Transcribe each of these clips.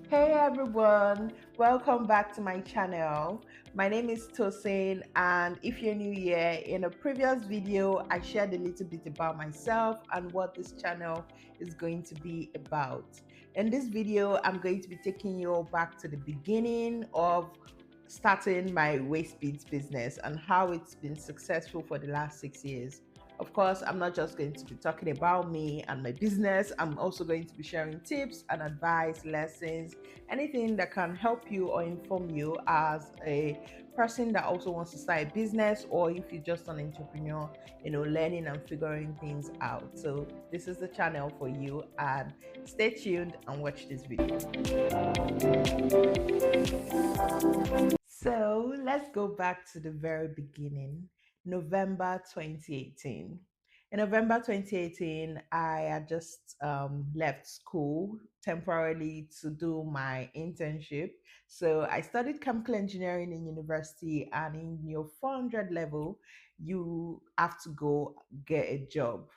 Hey everyone, welcome back to my channel. My name is Tosin, and if you're new here, in a previous video I shared a little bit about myself and what this channel is going to be about. In this video, I'm going to be taking you back to the beginning of starting my waist beads business and how it's been successful for the last 6 years. Of course, I'm not just going to be talking about me and my business, I'm also going to be sharing tips and advice, lessons, anything that can help you or inform you as a person that also wants to start a business, or if you're just an entrepreneur, learning and figuring things out. So this is the channel for you, and stay tuned and watch this video. So let's go back to the very beginning, November 2018. In November 2018, I had just left school temporarily to do my internship. So I studied chemical engineering in university, and in your 400 level, you have to go get a job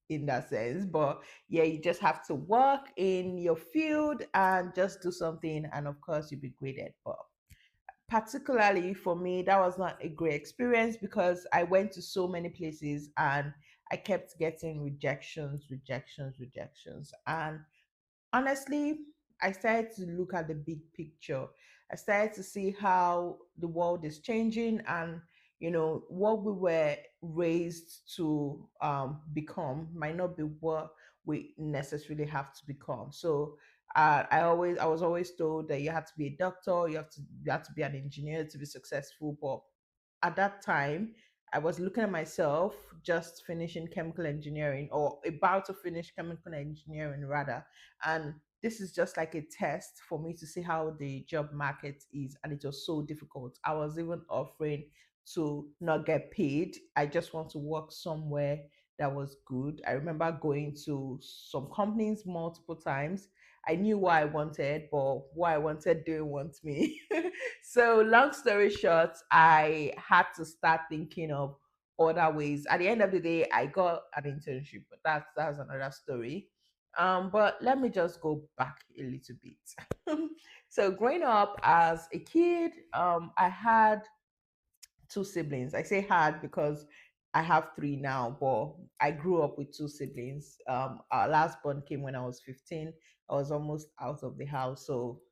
in that sense. But yeah, you just have to work in your field and just do something, and of course, you'll be graded. But particularly for me, that was not a great experience because I went to so many places and I kept getting rejections. And honestly, I started to look at the big picture. I started to see how the world is changing, and what we were raised to become might not be what we necessarily have to become. So I was always told that you had to be a doctor, you have to be an engineer to be successful. But at that time, I was looking at myself just finishing chemical engineering, or about to finish chemical engineering rather, and this is just like a test for me to see how the job market is. And it was so difficult. I was even offering to not get paid. I just want to work somewhere that was good. I remember going to some companies multiple times. I knew what I wanted, but what I wanted didn't want me. So long story short, I had to start thinking of other ways. At the end of the day, I got an internship, but that's another story. But let me just go back a little bit. So growing up as a kid, I had two siblings. I say had because I have three now, but I grew up with two siblings. Our last born came when I was 15. I was almost out of the house. So,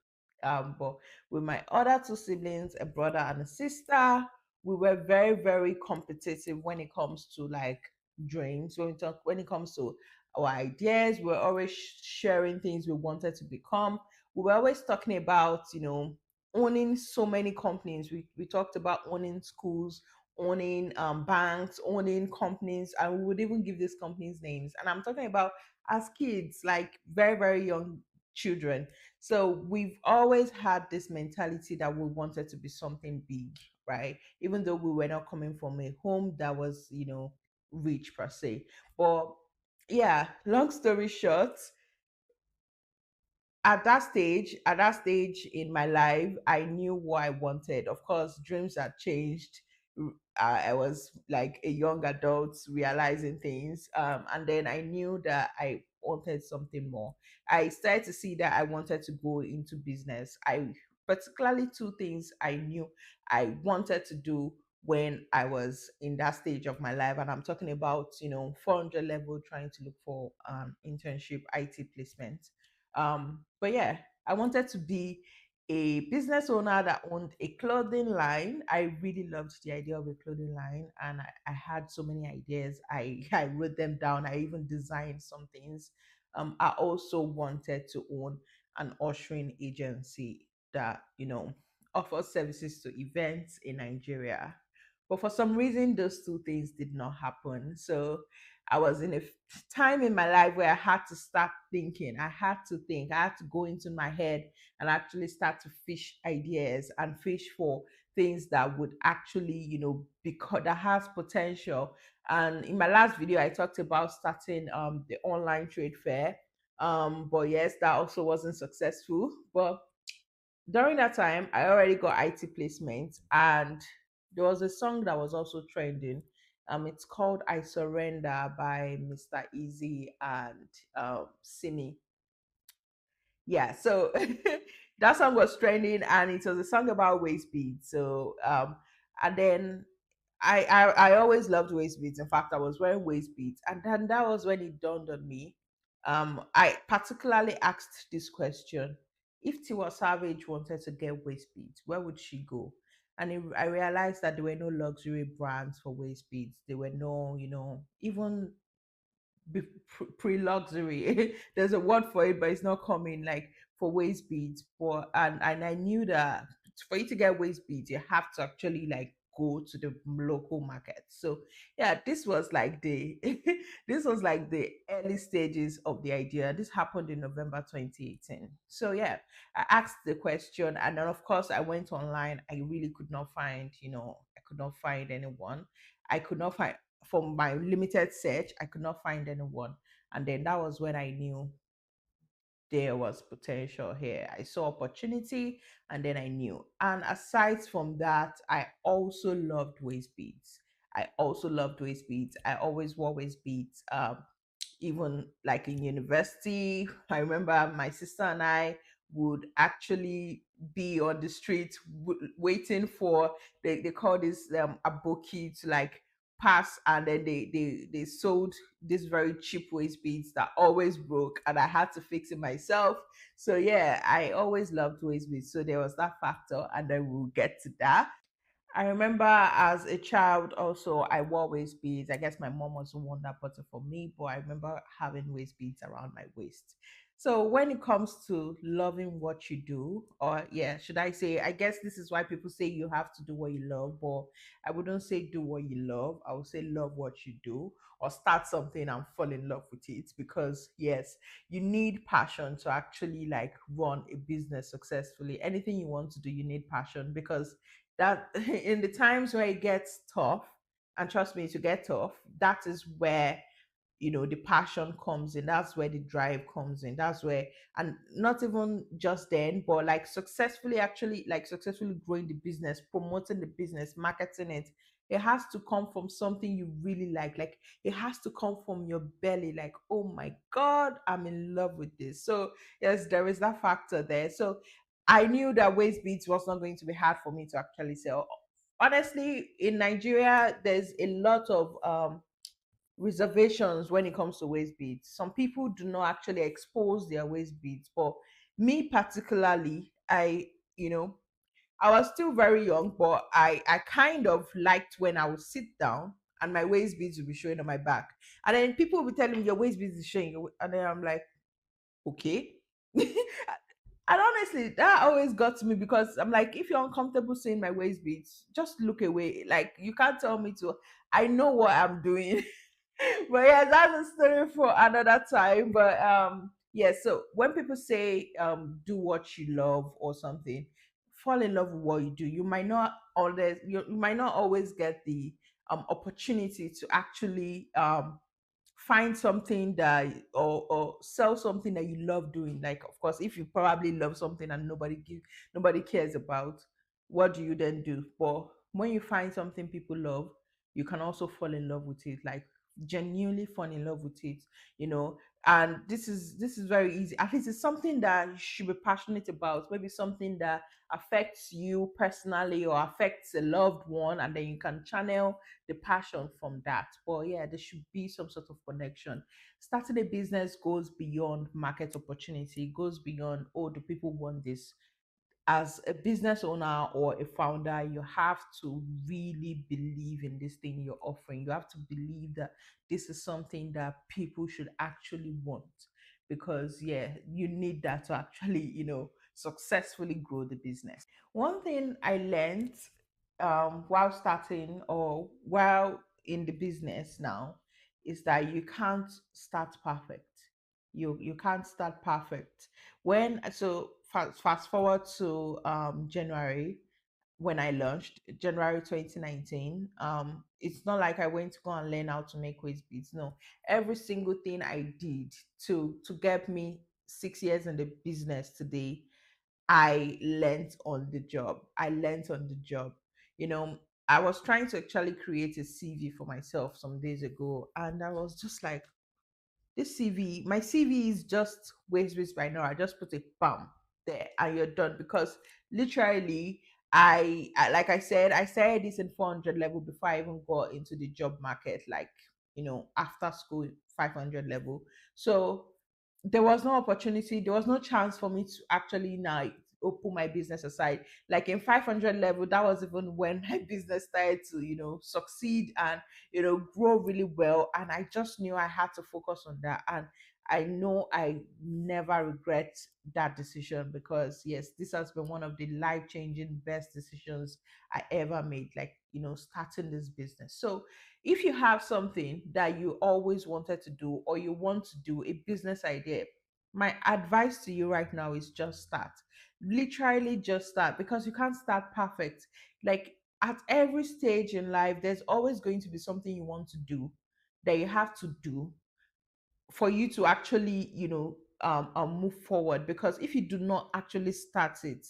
but with my other two siblings, a brother and a sister, we were very, very competitive when it comes to like dreams. When it comes to our ideas, we're always sharing things we wanted to become. We were always talking about, owning so many companies. We talked about owning schools, owning banks, owning companies, and we would even give these companies names. And I'm talking about as kids, like very, very young children. So we've always had this mentality that we wanted to be something big, right? Even though we were not coming from a home that was, rich per se. But yeah, long story short, at that stage in my life, I knew what I wanted. Of course, dreams had changed. I was like a young adult realizing things, and then I knew that I wanted something more. I started to see that I wanted to go into business. I particularly two things I knew I wanted to do when I was in that stage of my life, and I'm talking about 400 level, trying to look for internship, IT placement. But yeah, I wanted to be a business owner that owned a clothing line. I really loved the idea of a clothing line, and I had so many ideas. I wrote them down. I even designed some things. I also wanted to own an ushering agency that offers services to events in Nigeria. But for some reason, those two things did not happen. So I was in a time in my life where I had to start thinking. I had to think. I had to go into my head and actually start to fish ideas and fish for things that would actually, because that has potential. And in my last video, I talked about starting the online trade fair. But yes, that also wasn't successful. But during that time, I already got IT placement, and there was a song that was also trending. It's called "I Surrender" by Mr. Easy and Simi. Yeah, so that song was trending, and it was a song about waist beads. So and then I always loved waist beads. In fact, I was wearing waist beads, and then that was when it dawned on me. I particularly asked this question: if Tiwa Savage wanted to get waist beads, where would she go? And I realized that there were no luxury brands for waist beads. There were no, even pre-luxury. There's a word for it, but it's not coming, like for waist beads. For and I knew that for you to get waist beads, you have to actually like go to the local market. So yeah, this was like the this was like the early stages of the idea. This happened in November 2018. So yeah, I asked the question, and then of course I went online. I really could not find, I could not find anyone. I could not find, from my limited search, I could not find anyone. And then that was when I knew there was potential here. I saw opportunity, and then I knew. And aside from that, I also loved waist beads. I also loved waist beads. I always wore waist beads. Even like in university, I remember my sister and I would actually be on the street waiting for, they call this aboki to like pass, and then they sold this very cheap waist beads that always broke, and I had to fix it myself. So yeah, I always loved waist beads, so there was that factor, and then we'll get to that. I remember as a child also I wore waist beads. I guess my mom was the one that bought it for me, but I remember having waist beads around my waist. So when it comes to loving what you do, or yeah, should I say, I guess this is why people say you have to do what you love, but I wouldn't say do what you love. I would say love what you do, or start something and fall in love with it, because yes, you need passion to actually like run a business successfully. Anything you want to do, you need passion, because that in the times where it gets tough, and trust me, to get tough, that is where the passion comes in. That's where the drive comes in. That's where, and not even just then, but like successfully, actually like successfully growing the business, promoting the business, marketing it, it has to come from something you really like it has to come from your belly, like, oh my god, I'm in love with this. So yes, there is that factor there. So I knew that waist beads was not going to be hard for me to actually sell. Honestly, in Nigeria, there's a lot of reservations when it comes to waist beads. Some people do not actually expose their waist beads, but me particularly, you know, I was still very young, but I kind of liked when I would sit down and my waist beads would be showing on my back, and then people would be telling me your waist beads is showing, and then I'm like, okay. And honestly, that always got to me, because I'm like, if you're uncomfortable seeing my waist beads, just look away. Like, you can't tell me to. I know what I'm doing. But yeah, that's a story for another time. But yeah, so when people say do what you love or something, fall in love with what you do. You might not always get the opportunity to actually find something that, or sell something that you love doing. Like, of course, if you probably love something and nobody cares about, what do you then do? But when you find something people love, you can also fall in love with it, like genuinely fall in love with it, you know and this is very easy. At least it's something that you should be passionate about, maybe something that affects you personally or affects a loved one, and then you can channel the passion from that. But yeah, there should be some sort of connection. Starting a business goes beyond market opportunity, it goes beyond, oh, do people want this? As a business owner or a founder, you have to really believe in this thing you're offering. You have to believe that this is something that people should actually want, because yeah, you need that to actually, successfully grow the business. One thing I learned while starting, or while in the business now, is that you can't start perfect. You can't start perfect. Fast forward to January, when I launched, January 2019. It's not like I went to go and learn how to make waist beads. No, every single thing I did to get me 6 years in the business today, I learned on the job. I learned on the job. You know, I was trying to actually create a CV for myself some days ago, and I was just like, this CV, my CV is just ways ways by now. I just put a bam there and you're done because literally like I said, I started this in 400 level before I even got into the job market, like after school 500 level. So there was no opportunity, there was no chance for me to actually now open my business aside. Like in 500 level, that was even when my business started to succeed and grow really well, and I just knew I had to focus on that. And I know I never regret that decision, because yes, this has been one of the life changing best decisions I ever made, like starting this business. So if you have something that you always wanted to do, or you want to do a business idea, my advice to you right now is just start. Literally just start, because you can't start perfect. Like at every stage in life, there's always going to be something you want to do that you have to do for you to actually move forward. Because if you do not actually start it,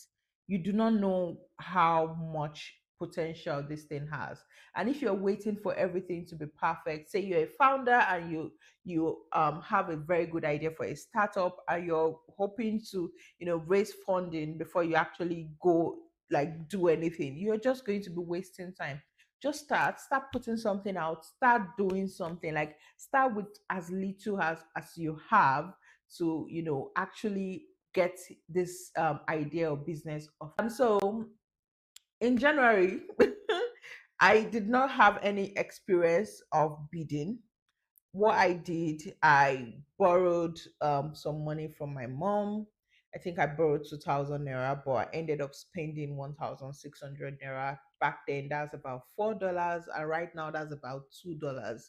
you do not know how much potential this thing has. And if you're waiting for everything to be perfect, say you're a founder and you have a very good idea for a startup, and you're hoping to raise funding before you actually go like do anything, you're just going to be wasting time. Just start putting something out, start doing something. Like start with as little as you have to actually get this idea of business off. And so in January I did not have any experience of bidding. What I did, I borrowed some money from my mom. I think I borrowed 2,000 naira, but I ended up spending 1,600 naira. Back then, that's about $4, and right now that's about $2,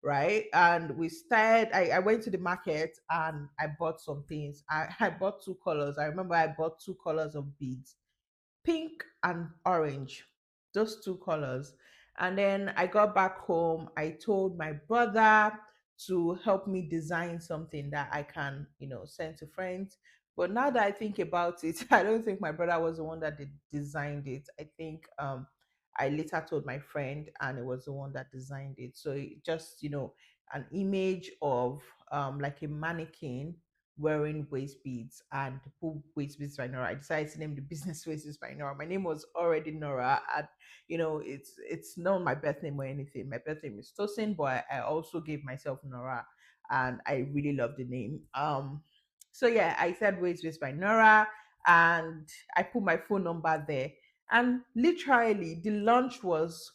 right? And we started. I went to the market and I bought some things. I bought two colors. I remember I bought two colors of beads, pink and orange, those two colors. And then I got back home. I told my brother to help me design something that I can, send to friends. But now that I think about it, I don't think my brother was the one that designed it. I think I later told my friend, and it was the one that designed it. So it just, an image of like a mannequin wearing waist beads, and put waist beads by Nora. I decided to name the business waist beads by Nora. My name was already Nora, and it's not my birth name or anything. My birth name is Tosin, but I also gave myself Nora, and I really love the name. So yeah, I said waist beads by Nora, and I put my phone number there, and literally the launch was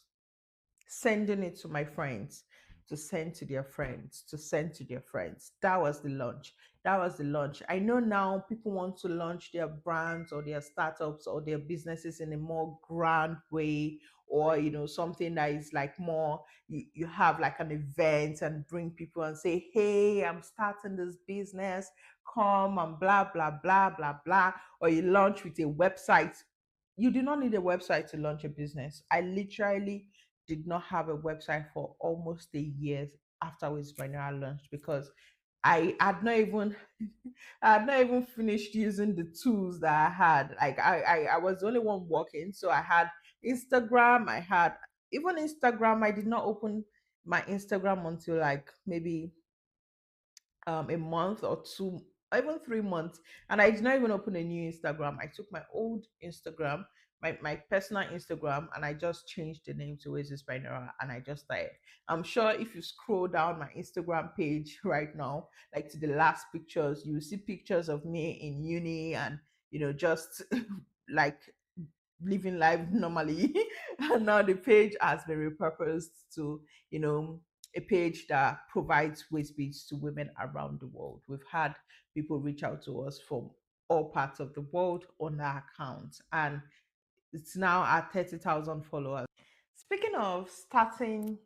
sending it to my friends, to send to their friends, to send to their friends. That was the launch. That was the launch. I know now people want to launch their brands or their startups or their businesses in a more grand way, or something that is like more, you have like an event and bring people and say, hey, I'm starting this business, come and blah blah blah blah blah. Or you launch with a website. You do not need a website to launch a business. I literally did not have a website for almost a year afterwards when I launched, because I had not even I had not even finished using the tools that I had. Like I was the only one working. So I had Instagram, I had even Instagram. I did not open my Instagram until like maybe a month or two, or even 3 months. And I did not even open a new Instagram. I took my old Instagram, my personal Instagram, and I just changed the name to Oasis by Nora, and I just started. I'm sure if you scroll down my Instagram page right now, like to the last pictures, you will see pictures of me in uni, and just like living life normally. And now the page has been repurposed to, a page that provides waist beads to women around the world. We've had people reach out to us from all parts of the world on our account, and it's now at 30,000 followers. Speaking of starting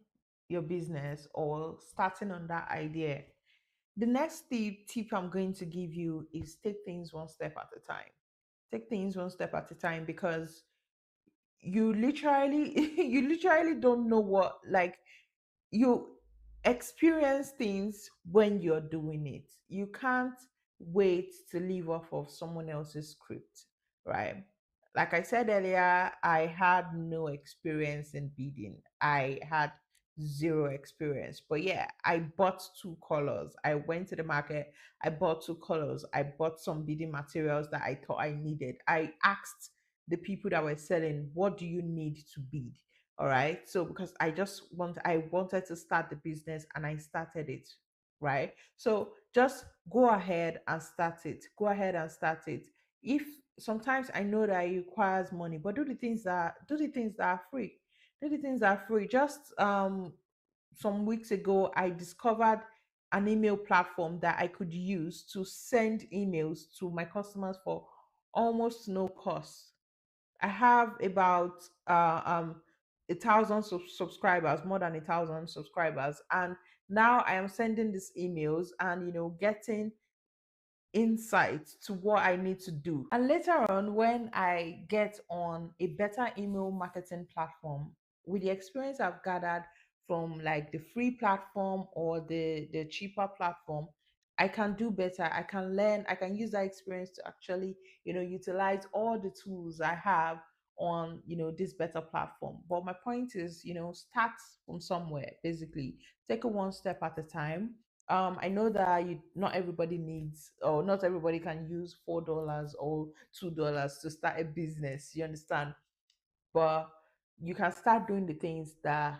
your business or starting on that idea, the next tip I'm going to give you is take things one step at a time. Take things one step at a time, because you literally you literally don't know what, like, you experience things when you're doing it. You can't wait to live off of someone else's script, right? Like I said earlier, I had no experience in bidding. I had zero experience. But yeah, I bought two colors. I went to the market, I bought two colors. I bought some beading materials that I thought I needed. I asked the people that were selling, what do you need to bead? All right. So because I wanted to start the business and I started it. Right. So just go ahead and start it. Go ahead and start it. If sometimes I know that it requires money, but do the things that are free. Do the things that are free. Just some weeks ago I discovered an email platform that I could use to send emails to my customers for almost no cost. I have about 1,000 subscribers, more than 1,000 subscribers, and now I am sending these emails and getting insight to what I need to do. And later on, when I get on a better email marketing platform, with the experience I've gathered from like the free platform or the cheaper platform, I can do better. I can learn. I can use that experience to actually, utilize all the tools I have on, this better platform. But my point is, start from somewhere. Basically, take it one step at a time. I know that not everybody needs, or not everybody can use $4 or $2 to start a business. You understand? But you can start doing the things that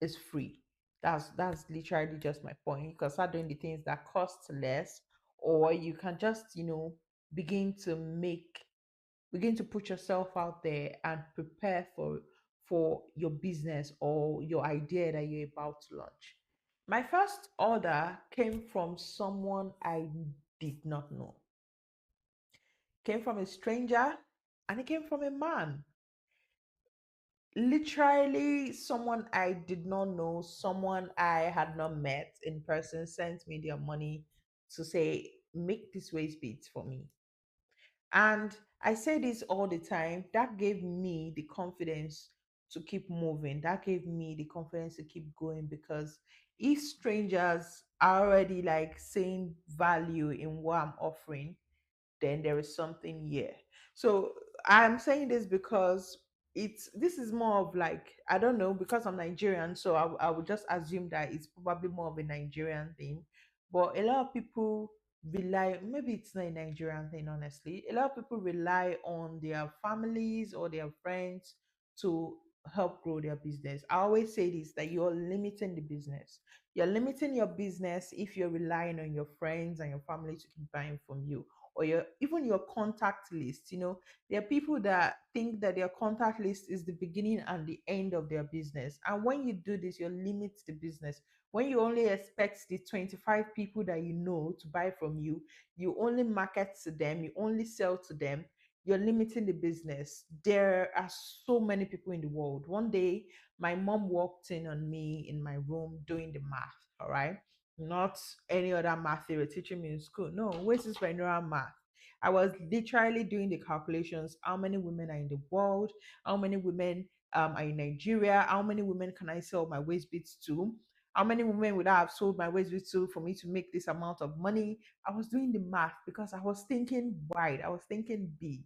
is free. That's literally just my point. You can start doing the things that cost less, or you can just begin to make begin to put yourself out there and prepare for your business or your idea that you're about to launch. My first order came from someone I did not know. Came from a stranger, and it came from a man. Literally someone I did not know, someone I had not met in person sent me their money to say, make this waist beads for me. And I say this all the time. That gave me the confidence to keep moving. That gave me the confidence to keep going, because if strangers are already like seeing value in what I'm offering, then there is something here. So I'm saying this because this is more of like, I don't know, because I'm Nigerian, so I would just assume that it's probably more of a Nigerian thing. But a lot of people rely, maybe it's not a Nigerian thing, honestly. A lot of people rely on their families or their friends to help grow their business. I always say this, that you're limiting the business. You're limiting your business if you're relying on your friends and your family to keep buying from you, or even your contact list. There are people that think that their contact list is the beginning and the end of their business, and when you do this, you limit the business. When you only expect the 25 people that you know to buy from you, you only market to them, you only sell to them, you're limiting the business. There are so many people in the world. One day my mom walked in on me in my room doing the math. All right, not any other math they were teaching me in school. No, this is general math. I was literally doing the calculations. How many women are in the world? How many women are in Nigeria? How many women can I sell my waist beads to? How many women would I have sold my waist beads to for me to make this amount of money? I was doing the math because I was thinking wide. I was thinking big.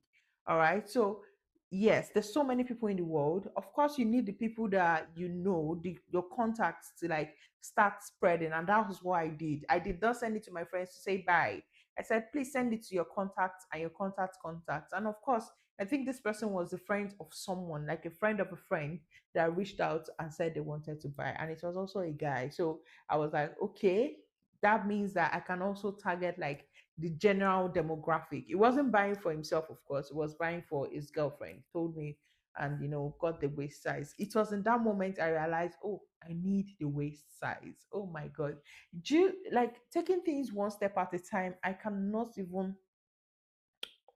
All right. So yes, there's so many people in the world. Of course, you need the people that your contacts to like start spreading. And that was what I did. I did not send it to my friends to say bye. I said, please send it to your contacts and your contacts. And of course, I think this person was a friend of someone, like a friend of a friend that reached out and said they wanted to buy. And it was also a guy. So I was like, okay, that means that I can also target like the general demographic. It wasn't buying for himself, of course, it was buying for his girlfriend. He told me, and got the waist size. It was in that moment I realized, oh, I need the waist size. Oh my god. Like taking things one step at a time, I cannot even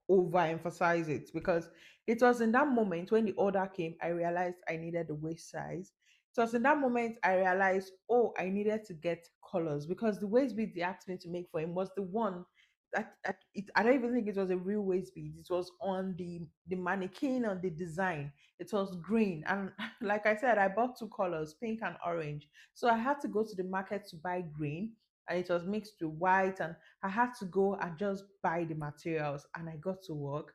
overemphasize it, because it was in that moment when the order came, I realized I needed the waist size. It was in that moment I realized, oh, I needed to get colors, because the waist bead they asked me to make for him was the one I don't even think it was a real waist bead. It was on the mannequin, on the design. It was green, and like I said, I bought two colors, pink and orange. So I had to go to the market to buy green, and it was mixed with white, and I had to go and just buy the materials, and I got to work.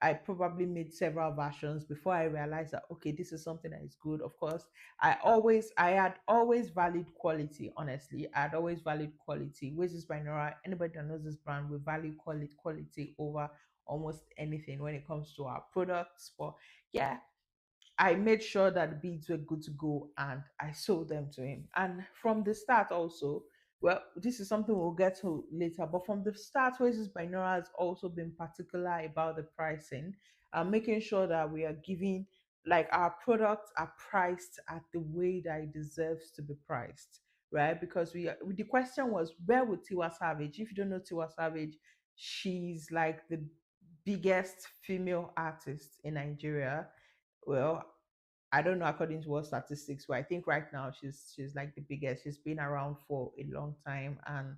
I probably made several versions before I realized that okay, this is something that is good. Of course, I had always valued quality. Honestly, I had always valued quality. Wages by Nora. Anybody that knows this brand, we value quality over almost anything when it comes to our products. But yeah, I made sure that the beads were good to go and I sold them to him. And from the start, also, well, this is something we'll get to later, but from the start, Oasis by Nora has also been particular about the pricing, making sure that we are giving, like, our products are priced at the way that it deserves to be priced, right? Because the question was, where would Tiwa Savage? If you don't know Tiwa Savage, she's like the biggest female artist in Nigeria. Well, I don't know according to what statistics, but I think right now she's like the biggest. She's been around for a long time, and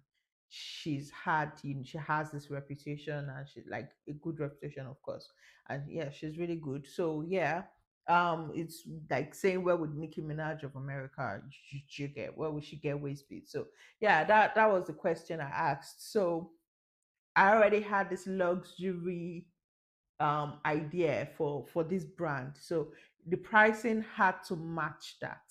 she has this reputation, and she's like a good reputation, of course. And yeah, she's really good. So yeah, it's like saying, where would Nicki Minaj of America you get? Where would she get waist beat? So yeah, that was the question I asked. So I already had this luxury idea for this brand. So the pricing had to match that.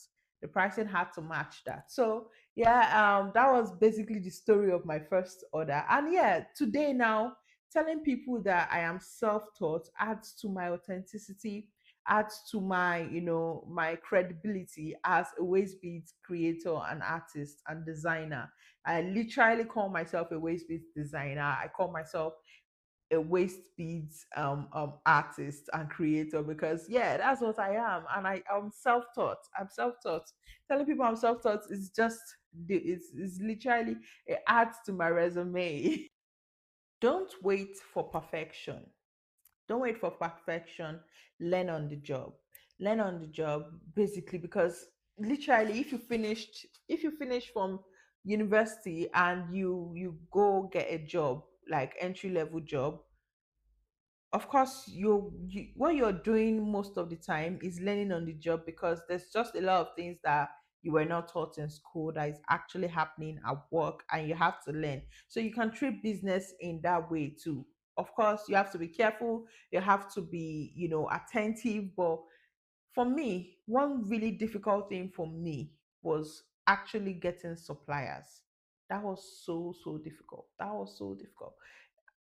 The pricing had to match that. So yeah, that was basically the story of my first order. And yeah, today now, telling people that I am self-taught adds to my authenticity, adds to my, my credibility as a waist beads creator and artist and designer. I literally call myself a waist beads designer. I call myself a waist beads artist and creator, because yeah, that's what I am. And I'm self-taught. I'm self-taught. Telling people I'm self-taught is just it's literally, it adds to my resume. Don't wait for perfection. Don't wait for perfection. Learn on the job. Learn on the job, basically, because literally, if you finish from university and you go get a job, like entry level job, of course what you're doing most of the time is learning on the job, because there's just a lot of things that you were not taught in school that is actually happening at work, and you have to learn. So you can treat business in that way too. Of course, you have to be careful, you have to be, attentive. But for me, one really difficult thing for me was actually getting suppliers. That was so difficult. That was so difficult.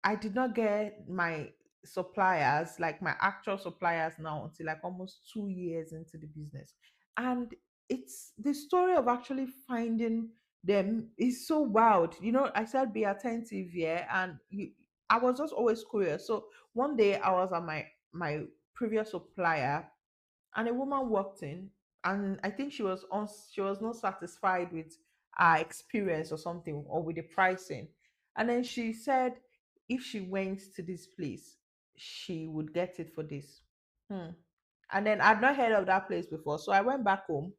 I did not get my suppliers, like my actual suppliers, now until like almost 2 years into the business. And it's the story of actually finding them is so wild. I said be attentive, yeah, and I was just always curious. So one day I was at my previous supplier, and a woman walked in, and I think she was not satisfied with our experience or something, or with the pricing. And then she said if she went to this place, she would get it for this. Hmm. And then I'd not heard of that place before, so I went back home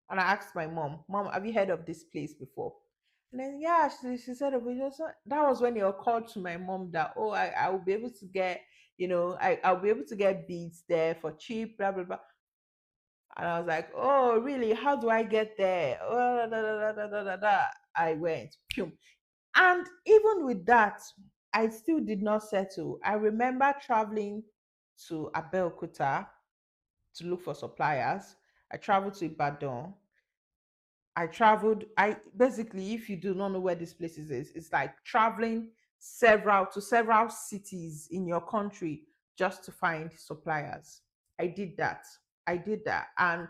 and I asked my mom, have you heard of this place before? And then yeah, she said, "Oh, that was when it occurred to my mom that, oh, I will be able to get, I'll be able to get beads there for cheap, blah blah blah." And I was like, "Oh, really? How do I get there?" Oh, da, da, da, da, da, da, da. I went. Phew. And even with that, I still did not settle. I remember traveling to Abeokuta to look for suppliers. I traveled to Ibadan. I traveled. I basically, if you do not know where this place is, it's like traveling several cities in your country just to find suppliers. I did that. I did that, and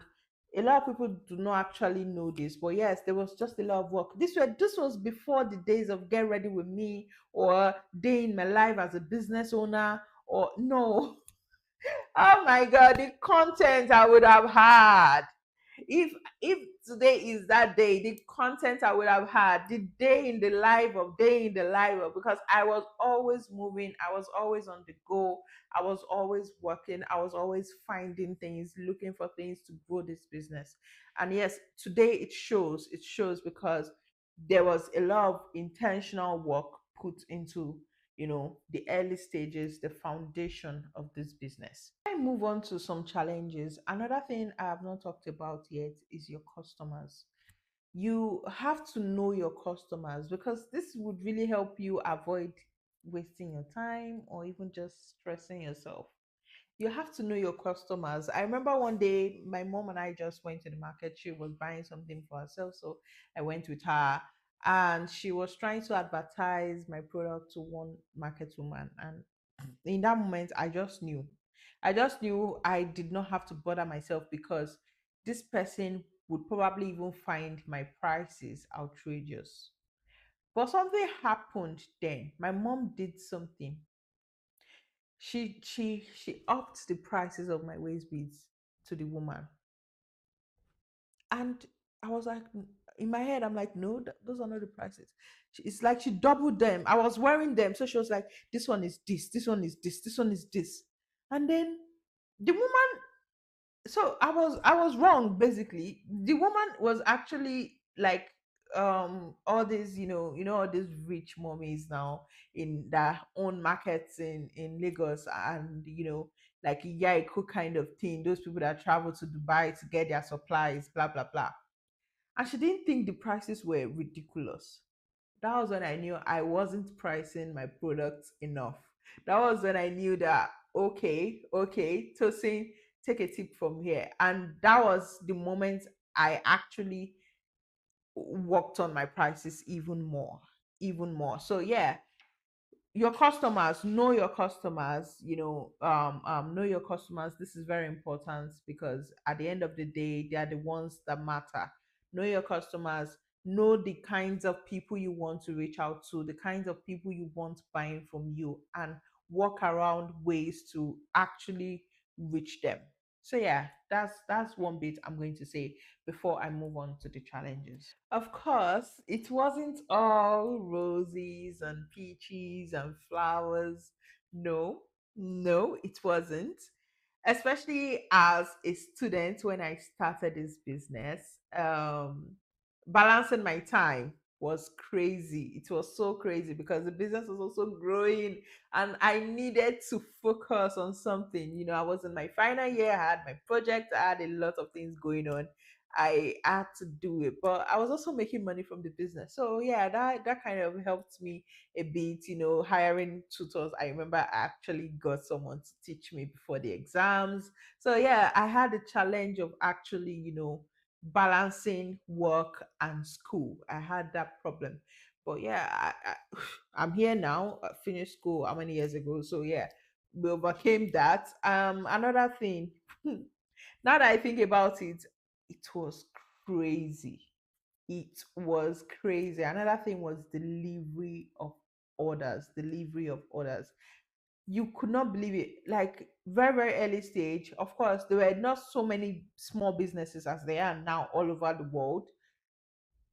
a lot of people do not actually know this, but yes, there was just a lot of work. This was before the days of Get Ready with Me, or Day in My Life as a business owner, or no. Oh my God, the content I would have had if today is that day, the content I would have had, the day in the life of, because I was always moving, I was always on the go, I was always working, I was always finding things, looking for things to grow this business. And yes, today it shows because there was a lot of intentional work put into, the early stages, the foundation of this business. I move on to some challenges. Another thing I have not talked about yet is your customers. You have to know your customers, because this would really help you avoid wasting your time or even just stressing yourself. You have to know your customers. I remember one day my mom and I just went to the market. She was buying something for herself, so I went with her, and she was trying to advertise my product to one market woman. And in that moment, I just knew I did not have to bother myself because this person would probably even find my prices outrageous. But something happened then. My mom did something. She upped the prices of my waist beads to the woman. And I was like, in my head, I'm like, no, those are not the prices. It's like she doubled them. I was wearing them. So she was like, this one is this one is this one is this. And then the woman, so I was wrong basically. The woman was actually like all these, all these rich mommies now in their own markets in Lagos, and like Yaiku kind of thing, those people that travel to Dubai to get their supplies, blah blah blah. And she didn't think the prices were ridiculous. That was when I knew I wasn't pricing my products enough. That was when I knew that, okay, okay, Tosin, take a tip from here. And that was the moment I actually worked on my prices even more, even more. So yeah, your customers, know your customers, know your customers. This is very important because at the end of the day, they are the ones that matter. Know your customers, know the kinds of people you want to reach out to, the kinds of people you want buying from you, and work around ways to actually reach them. So yeah, that's one bit I'm going to say before I move on to the challenges. Of course, it wasn't all roses and peaches and flowers. No, no, it wasn't. Especially as a student when I started this business, balancing my time was crazy. It was so crazy because the business was also growing and I needed to focus on something. I was in my final year, I had my project, I had a lot of things going on. I had to do it, but I was also making money from the business. So yeah, that kind of helped me a bit. Hiring tutors. I remember I actually got someone to teach me before the exams. So yeah, I had the challenge of actually, balancing work and school. I had that problem, but yeah, I'm here now. I finished school how many years ago? So yeah, we overcame that. Another thing. Now that I think about it, it was crazy. It was crazy. Another thing was delivery of orders. Delivery of orders. You could not believe it. Like very, very early stage. Of course, there were not so many small businesses as they are now all over the world.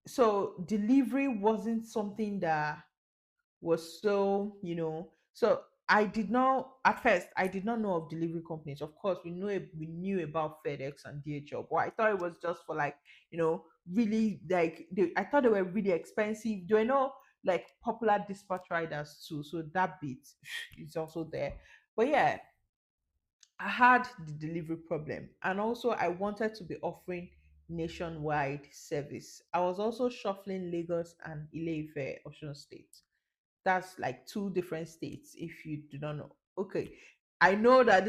So delivery wasn't something that was so, so I did not at first I did not know of delivery companies. Of course, we knew about FedEx and DHL, but I thought it was just for like, really like I thought they were really expensive. There were no like popular dispatch riders too. So that bit is also there. But yeah, I had the delivery problem, and also I wanted to be offering nationwide service. I was also shuffling Lagos and Ile-Ife, Osun State. That's like two different states if you do not know. Okay. I know that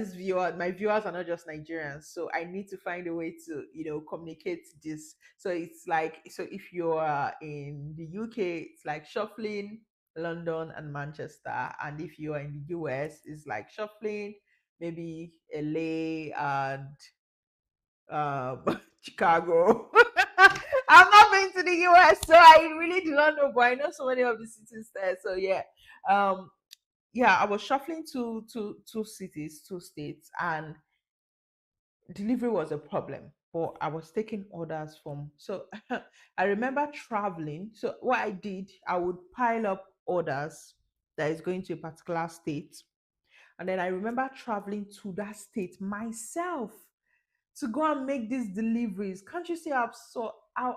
my viewers are not just Nigerians, so I need to find a way to, communicate this. So it's like, so if you're in the UK, it's like shuffling London and Manchester. And if you're in the US, it's like shuffling maybe LA and Chicago. I've not been to the US, so I really do not know, but I know so many of the cities there. So yeah, um, yeah, I was shuffling to two cities, two states, and delivery was a problem. But I was taking orders from. So I remember traveling. So what I did, I would pile up orders that is going to a particular state, and then I remember traveling to that state myself to go and make these deliveries. Can't you see how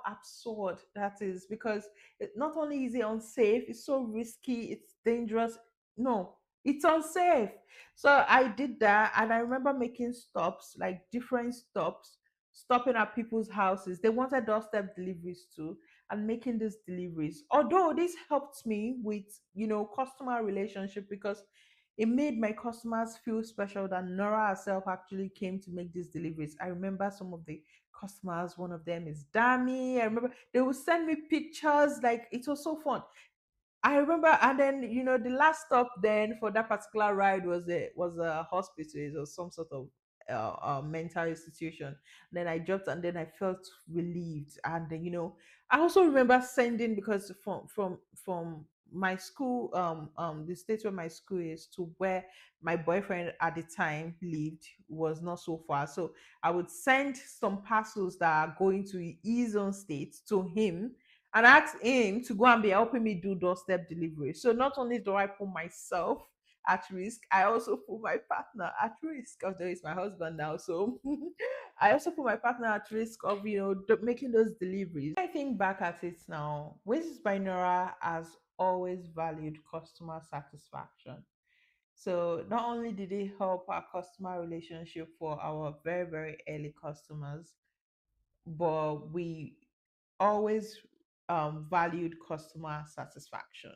absurd that is? Because not only is it unsafe, it's so risky, it's dangerous. No, it's unsafe. So I did that, and I remember making stops, like different stops, stopping at people's houses. They wanted doorstep deliveries too. and making these deliveries. Although this helped me with, customer relationship, because it made my customers feel special that Nora herself actually came to make these deliveries. I remember some of the customers, one of them is Dami. I remember they would send me pictures, like it was so fun. I remember, and then the last stop then for that particular ride was a hospital. It was some sort of mental institution. Then I dropped, and then I felt relieved. And then I also remember sending, because from my school, the state where my school is to where my boyfriend at the time lived was not so far. So I would send some parcels that are going to his own state to him, and ask him to go and be helping me do doorstep delivery. So not only do I put myself at risk, I also put my partner at risk. Although it's my husband now, so I also put my partner at risk of making those deliveries. I think back at it now, Wizards by Nora has always valued customer satisfaction. So not only did it help our customer relationship for our very, very early customers, but we always valued customer satisfaction.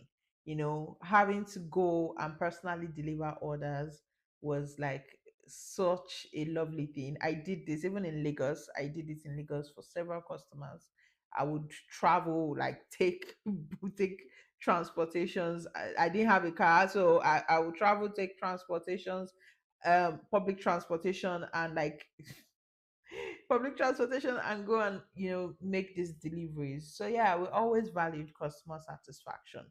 Having to go and personally deliver orders was like such a lovely thing. I did this even in Lagos. I did it in Lagos for several customers. I would travel, like take transportations. I didn't have a car, so I would travel, take transportations, public transportation, and like public transportation, and go and make these deliveries. So yeah, we always valued customer satisfaction.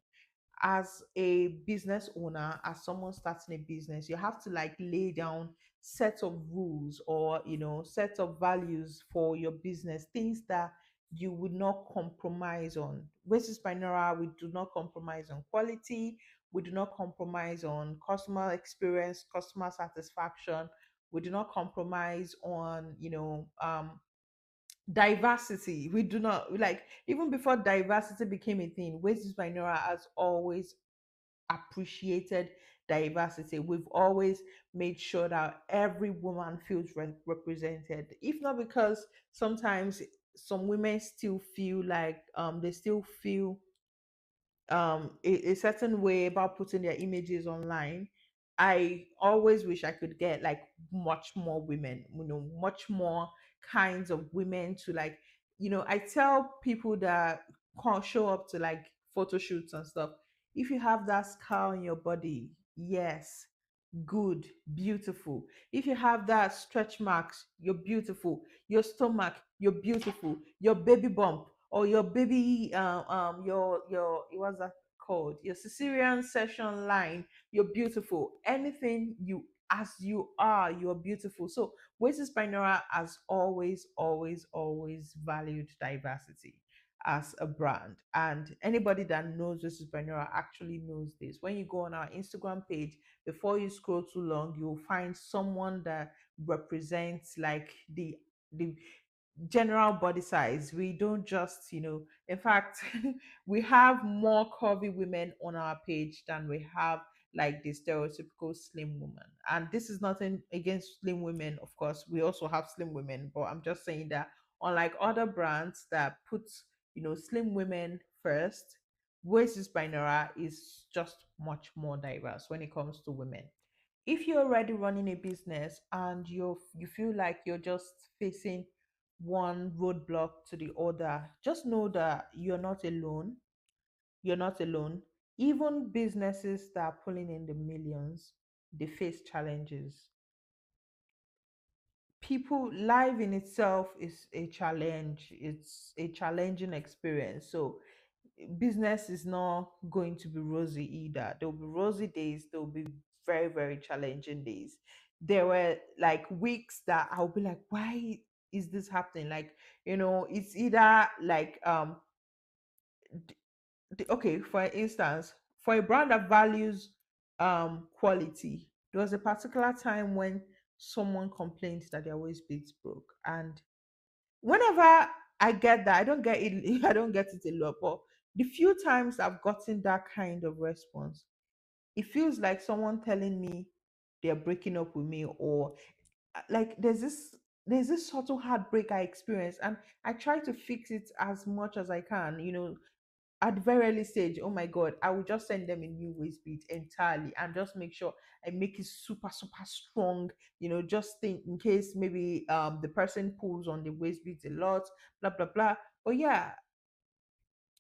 As a business owner, as someone starting a business, you have to like lay down set of rules, or set of values for your business, things that you would not compromise on. Basis by Nora, we do not compromise on quality, we do not compromise on customer experience, customer satisfaction, we do not compromise on diversity. We do not, like, even before diversity became a thing, Wages by Nora has always appreciated diversity. We've always made sure that every woman feels represented. If not because sometimes some women still feel like they still feel a certain way about putting their images online. I always wish I could get like much more women, much more kinds of women to like, I tell people that can't show up to like photo shoots and stuff. If you have that scar on your body, yes, good, beautiful. If you have that stretch marks, you're beautiful. Your stomach, you're beautiful. Your baby bump, or your baby your what's that called, your cesarean section line, you're beautiful. Anything you, as you are, you're beautiful. So Wages by Nora has always, always, always valued diversity as a brand. And anybody that knows Wages by Nora actually knows this. When you go on our Instagram page, before you scroll too long, you'll find someone that represents like the general body size. We don't just, in fact, we have more curvy women on our page than we have like the stereotypical slim woman. And this is nothing against slim women, of course. We also have slim women, but I'm just saying that unlike other brands that put, slim women first, Voices by Nora is just much more diverse when it comes to women. If you're already running a business and you feel like you're just facing one roadblock to the other, just know that you're not alone. You're not alone. Even businesses that are pulling in the millions, they face challenges. People, life in itself is a challenge. It's a challenging experience. So business is not going to be rosy either. There will be rosy days, there will be very, very challenging days. There were like weeks that I'll be like, why is this happening? Like, it's either like okay, for instance, for a brand that values quality, there was a particular time when someone complained that their waist beads broke. And whenever I get that, I don't get it, I don't get it a lot, but the few times I've gotten that kind of response, it feels like someone telling me they're breaking up with me, or like there's this there's this subtle heartbreak I experience, and I try to fix it as much as I can. At the very early stage, oh my god, I will just send them a new waist bead entirely and just make sure I make it super super strong. Just think in case maybe the person pulls on the waist beads a lot, blah blah blah. But yeah,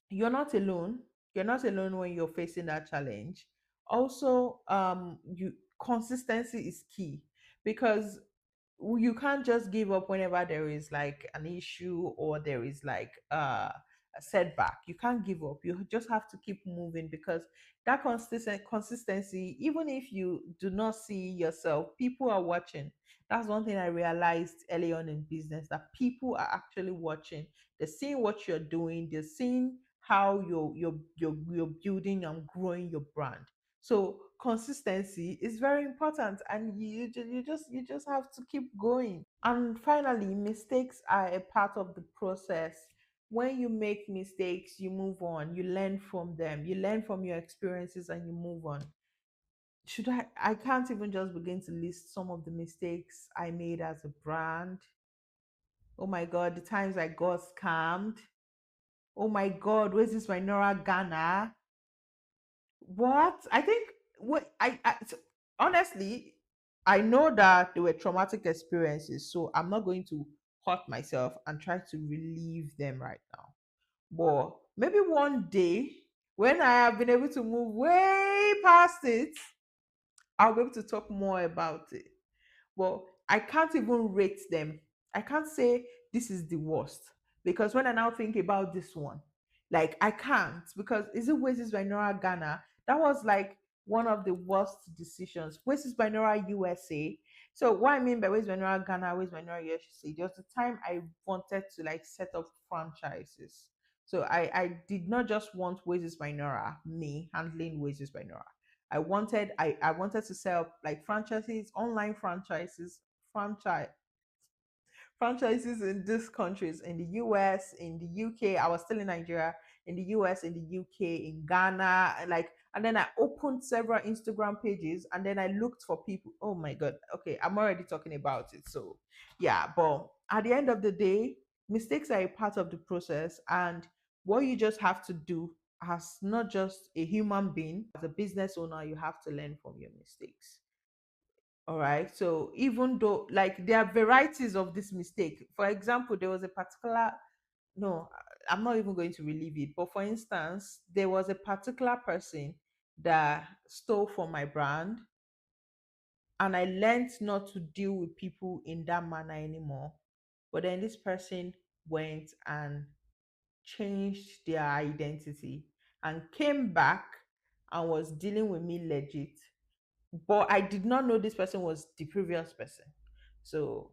you're not alone. You're not alone when you're facing that challenge. Also, you consistency is key, because you can't just give up whenever there is like an issue or there is like a setback. You can't give up. You just have to keep moving, because that consistency, even if you do not see yourself, people are watching. That's one thing I realized early on in business, that people are actually watching. They're seeing what you're doing. They're seeing how you're building and growing your brand. So consistency is very important, and you just have to keep going. And finally, mistakes are a part of the process. When you make mistakes, you move on, you learn from them, you learn from your experiences, and you move on. Should I can't even just begin to list some of the mistakes I made as a brand. Oh my god, the times I got scammed. Oh my god, where's this my Nora Ghana? What? I think what honestly, I know that they were traumatic experiences, so I'm not going to hurt myself and try to relieve them right now. But maybe one day, when I have been able to move way past it, I'll be able to talk more about it. Well, I can't even rate them. I can't say this is the worst, because when I now think about this one, like I can't, because is it Oasis by Nora Ghana? That was like one of the worst decisions. Oasis by Nora USA. So what I mean by Oasis by Nora Ghana, Oasis by Nora USA, there was the time I wanted to like set up franchises. So I did not just want Oasis by Nora, me handling Oasis by Nora. I wanted to sell like franchises, online franchise franchises in these countries, in the US, in the UK. I was still in Nigeria, in the US, in the UK, in Ghana, and then I opened several Instagram pages, and then I looked for people. Oh my god. Okay, I'm already talking about it. So yeah, but at the end of the day, mistakes are a part of the process, and what you just have to do, as not just a human being, as a business owner, you have to learn from your mistakes. All right. So even though like there are varieties of this mistake, for example, there was a particular no, I'm not even going to relieve it. But for instance, there was a particular person that stole from my brand, and I learned not to deal with people in that manner anymore. But then this person went and changed their identity and came back and was dealing with me legit. But I did not know this person was the previous person. So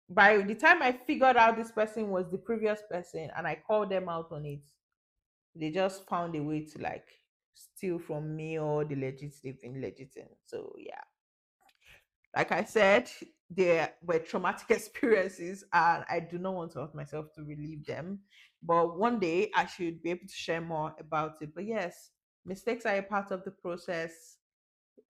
by the time I figured out this person was the previous person and I called them out on it, they just found a way to like steal from me all the legit they've been legit in. So yeah, like I said, there were traumatic experiences, and I do not want to hurt myself to relieve them. But one day I should be able to share more about it. But yes, mistakes are a part of the process.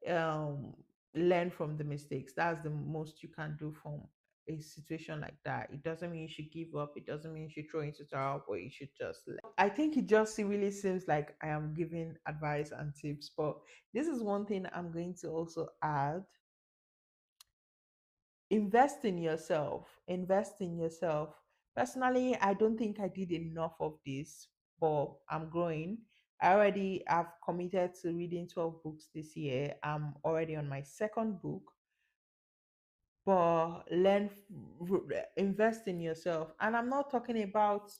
um Learn from the mistakes. That's the most you can do from a situation like that. It doesn't mean you should give up, it doesn't mean you should throw into towel, but you should just I think it just really seems like I am giving advice and tips, but this is one thing I'm going to also add. Invest in yourself. Invest in yourself. Personally, I don't think I did enough of this, but I'm growing. I already have committed to reading 12 books this year. I'm already on my second book. But invest in yourself. And I'm not talking about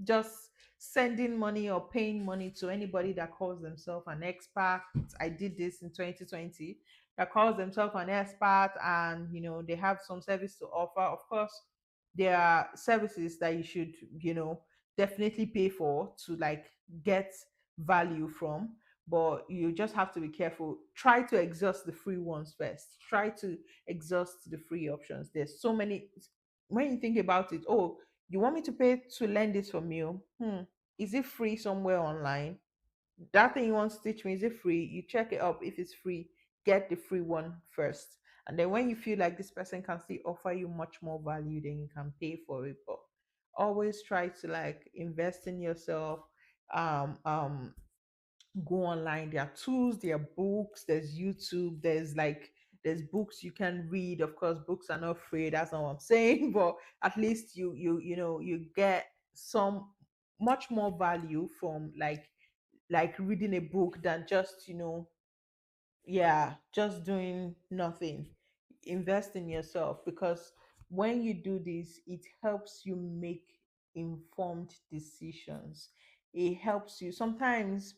just sending money or paying money to anybody that calls themselves an expert. I did this in 2020, that calls themselves an expert, and they have some service to offer. Of course, there are services that you should definitely pay for to like get value from, but you just have to be careful. Try to exhaust the free ones first. Try to exhaust the free options. There's so many. When you think about it, oh, you want me to pay to learn this from you? Is it free somewhere online? That thing you want to teach me, is it free? You check it up. If it's free, get the free one first. And then when you feel like this person can still offer you much more value, then you can pay for it. But always try to like invest in yourself. um um Go online. There are tools, there are books, there's YouTube, there's books you can read. Of course, books are not free, that's not what I'm saying, but at least you get some much more value from like reading a book than just yeah, just doing nothing. Invest in yourself, because when you do this, it helps you make informed decisions. It helps you sometimes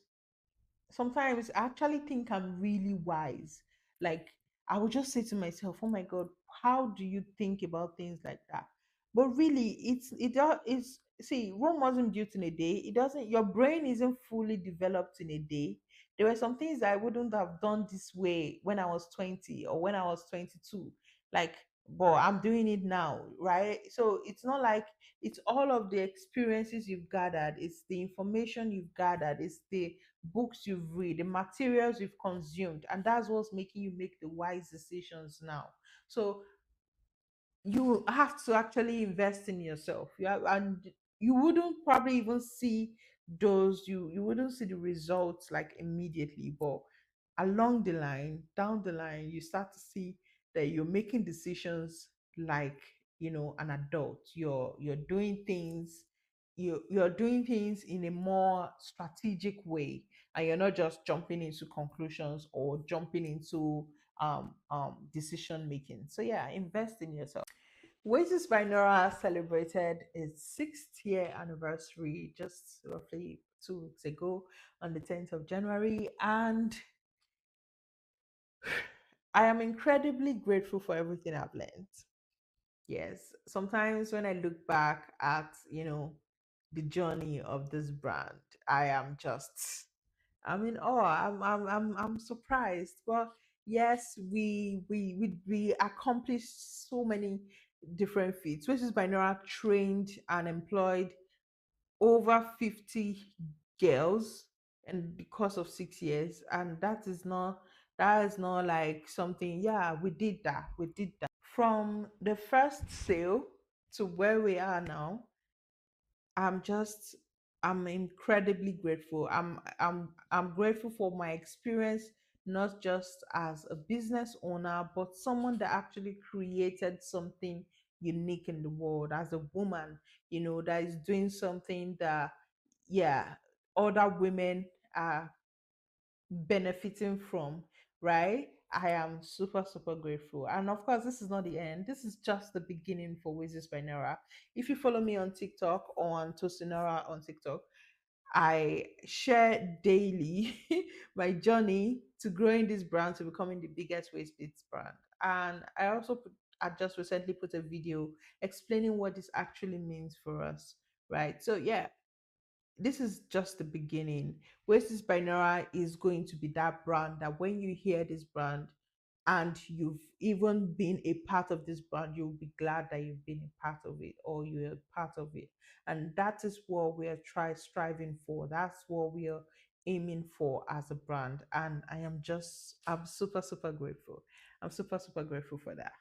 I actually think I'm really wise. Like, I would just say to myself, "Oh my God, how do you think about things like that?" But really, it's see, Rome wasn't built in a day. It doesn't. Your brain isn't fully developed in a day. There were some things I wouldn't have done this way when I was 20 or when I was 22. Like, but I'm doing it now, right? So it's not like it's all of the experiences you've gathered, it's the information you've gathered, it's the books you've read, the materials you've consumed, and that's what's making you make the wise decisions now. So you have to actually invest in yourself. And you wouldn't probably even see you wouldn't see the results like immediately, but along the line, down the line, you start to see that you're making decisions like an adult. You're doing things. You're doing things in a more strategic way, and you're not just jumping into conclusions or jumping into decision making. So yeah, invest in yourself. Wages by Nora celebrated its sixth year anniversary just roughly 2 weeks ago on the 10th of January. And I am incredibly grateful for everything I've learned. Yes, sometimes when I look back at, the journey of this brand, I'm in awe. I'm surprised. But yes, we accomplished so many different feats. Which is by Nora trained and employed over 50 girls in the course of 6 years, and that is not like something. Yeah, we did that. We did that from the first sale to where we are now. I'm just I'm incredibly grateful. I'm grateful for my experience, not just as a business owner, but someone that actually created something unique in the world as a woman, that is doing something that, yeah, other women are benefiting from, right? I am super, super grateful. And of course, this is not the end. This is just the beginning for Wizards by Nora. If you follow me on TikTok, on Tosin on TikTok, I share daily my journey to growing this brand to becoming the biggest waist beads brand. And I just recently put a video explaining what this actually means for us, right? So yeah, this is just the beginning. Oasis by Nora is going to be that brand that when you hear this brand and you've even been a part of this brand, you'll be glad that you've been a part of it or you're a part of it. And that is what we are striving for. That's what we are aiming for as a brand. And I'm super, super grateful. I'm super, super grateful for that.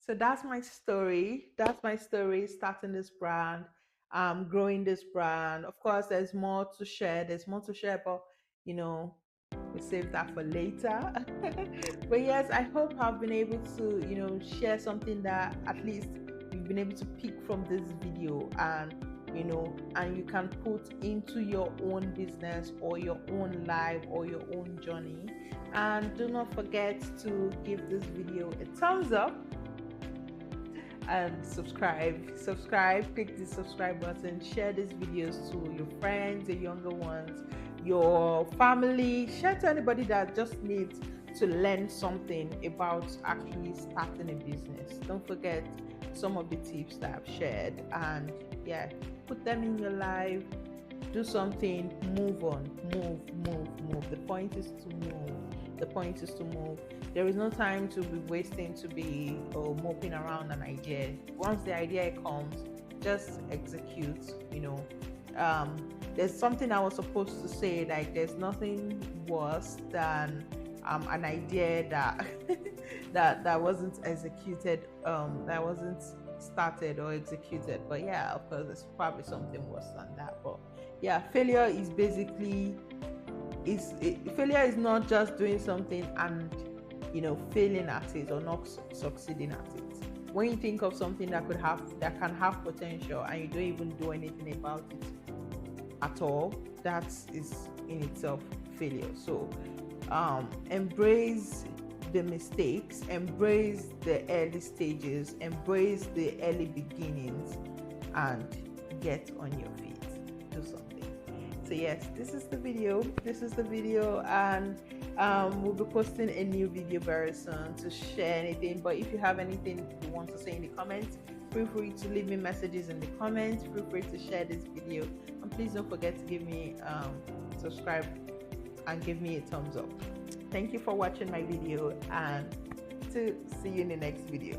So that's my story. That's my story starting this brand, growing this brand. Of course, there's more to share. There's more to share, but you know, we save that for later. But yes, I hope I've been able to, share something that at least you've been able to pick from this video, and you can put into your own business or your own life or your own journey. And do not forget to give this video a thumbs up and subscribe, click the subscribe button, share these videos to your friends, your younger ones, your family, share to anybody that just needs to learn something about actually starting a business. Don't forget some of the tips that I've shared, and yeah, put them in your life. Do something, move on, move. The point is to move. The point is to move. There is no time to be wasting to be moping around an idea. Once the idea comes, just execute. There's something I was supposed to say, like there's nothing worse than an idea that that wasn't executed, that wasn't started or executed. But yeah, of course, there's probably something worse than that. But yeah, failure is basically failure is not just doing something and failing at it or not succeeding at it. When you think of something that can have potential and you don't even do anything about it at all, that is in itself failure. So embrace the mistakes, embrace the early stages, embrace the early beginnings, and get on your feet. Do something. So yes, this is the video, and we'll be posting a new video very soon to share anything. But if you have anything you want to say in the comments, feel free to leave me messages in the comments. Feel free to share this video, and please don't forget to give me subscribe and give me a thumbs up. Thank you for watching my video, and to see you in the next video.